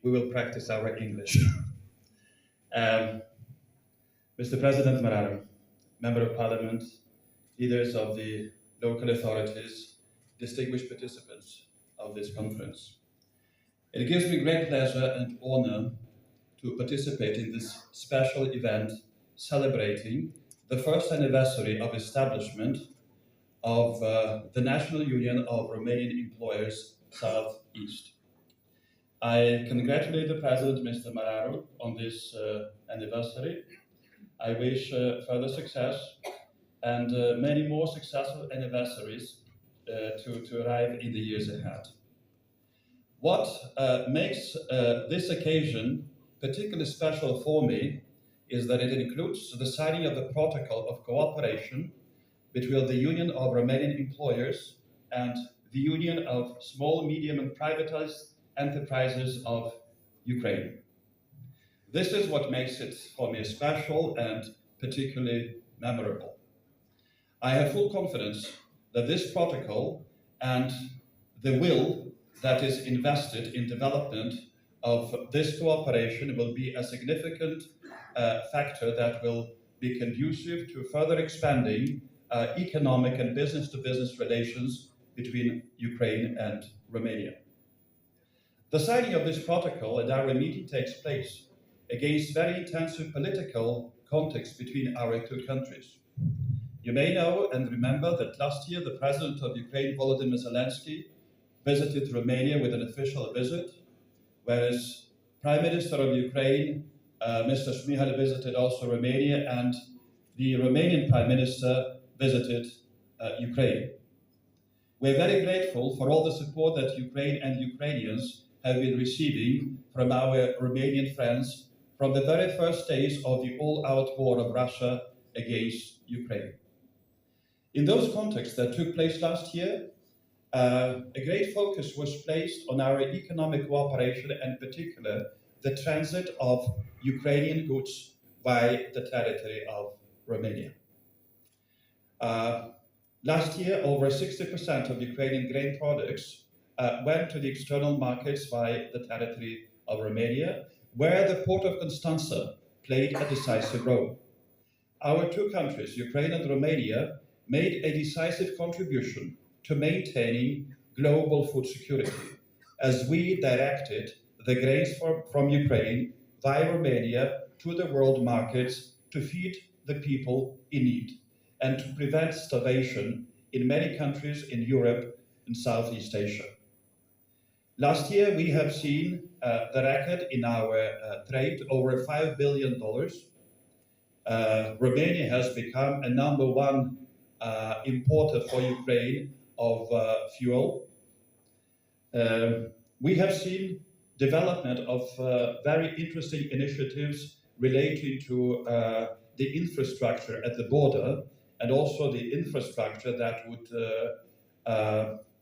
we will practice our English. Mr. President Mararo, Member of Parliament, leaders of the local authorities, distinguished participants of this conference. It gives me great pleasure and honor to participate in this special event celebrating the first anniversary of establishment of the National Union of Romanian Employers Southeast. I congratulate the President, Mr. Mararo, on this anniversary. I wish further success and many more successful anniversaries to arrive in the years ahead. What makes this occasion particularly special for me is that it includes the signing of the Protocol of Cooperation between the Union of Romanian Employers and the Union of Small, Medium and Privatized Enterprises of Ukraine. This is what makes it for me special and particularly memorable. I have full confidence that this protocol and the will that is invested in development of this cooperation will be a significant factor that will be conducive to further expanding economic and business-to-business relations between Ukraine and Romania. The signing of this protocol at our meeting takes place against very intensive political context between our two countries. You may know and remember that last year the President of Ukraine, Volodymyr Zelensky, visited Romania with an official visit, whereas Prime Minister of Ukraine, Mr. Shmyhal, visited also Romania, and the Romanian Prime Minister visited Ukraine. We're very grateful for all the support that Ukraine and Ukrainians have been receiving from our Romanian friends from the very first days of the all-out war of Russia against Ukraine. In those contexts that took place last year, a great focus was placed on our economic cooperation, and in particular, the transit of Ukrainian goods by the territory of Romania. Last year, over 60% of Ukrainian grain products went to the external markets by the territory of Romania, where the port of Constanța played a decisive role. Our two countries, Ukraine and Romania, made a decisive contribution to maintaining global food security, as we directed the grains from Ukraine via Romania to the world markets to feed the people in need and to prevent starvation in many countries in Europe and Southeast Asia. Last year, we have seen the record in our trade over $5 billion. Romania has become a number one importer for Ukraine of fuel. We have seen development of very interesting initiatives relating to the infrastructure at the border, and also the infrastructure that would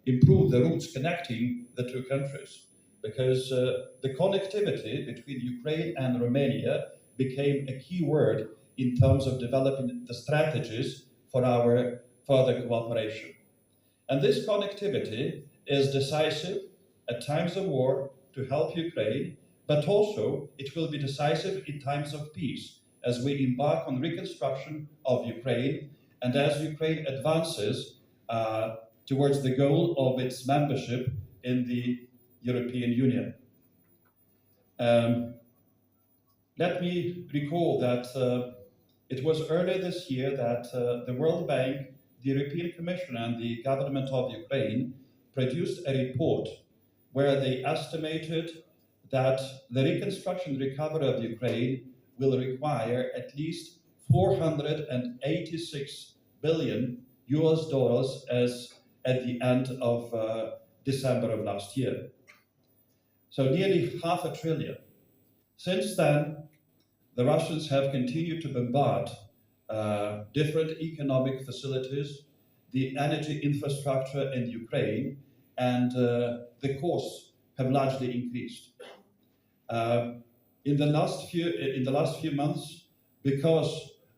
improve the routes connecting the two countries, because the connectivity between Ukraine and Romania became a key word in terms of developing the strategies for our further cooperation. And this connectivity is decisive at times of war to help Ukraine, but also it will be decisive in times of peace as we embark on reconstruction of Ukraine and as Ukraine advances towards the goal of its membership in the European Union. Let me recall that it was earlier this year that the World Bank, the European Commission and the government of Ukraine produced a report where they estimated that the reconstruction recovery of Ukraine will require at least $486 billion as at the end of December of last year. So nearly $500 billion. Since then, the Russians have continued to bombard different economic facilities, the energy infrastructure in Ukraine, and the costs have largely increased. In the last few months, because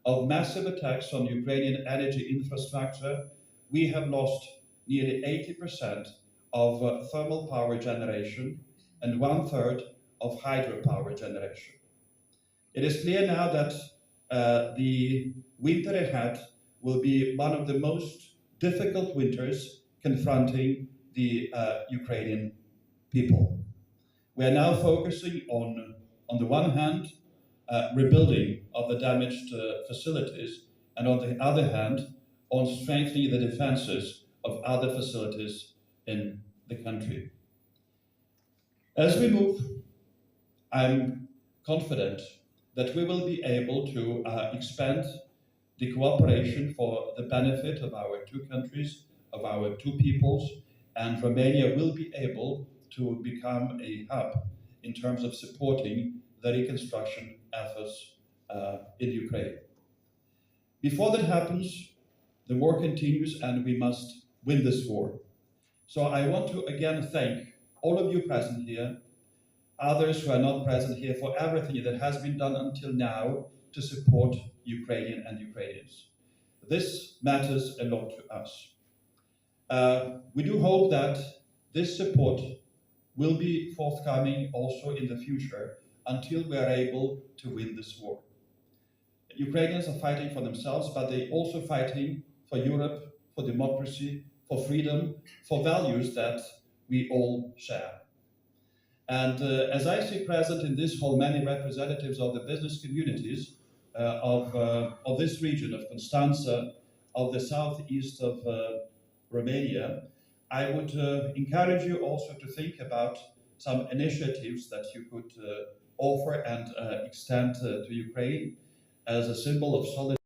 of massive attacks on Ukrainian energy infrastructure, we have lost nearly 80% of thermal power generation and 1/3 of hydropower generation. It is clear now that the winter ahead will be one of the most difficult winters confronting the Ukrainian people. We are now focusing on the one hand, rebuilding of the damaged facilities, and on the other hand, on strengthening the defenses of other facilities in the country. As we move, I'm confident that we will be able to expand the cooperation for the benefit of our two countries, of our two peoples, and Romania will be able to become a hub in terms of supporting the reconstruction efforts in Ukraine. Before that happens, the war continues and we must win this war. So I want to again thank all of you present here, others who are not present here, for everything that has been done until now to support Ukrainian and Ukrainians. This matters a lot to us. We do hope that this support will be forthcoming also in the future until we are able to win this war. Ukrainians are fighting for themselves, but they're also fighting for Europe, for democracy, for freedom, for values that we all share. And as I see present in this hall many representatives of the business communities of this region, of Constanța, of the southeast of Romania, I would encourage you also to think about some initiatives that you could offer and extend to Ukraine as a symbol of solidarity.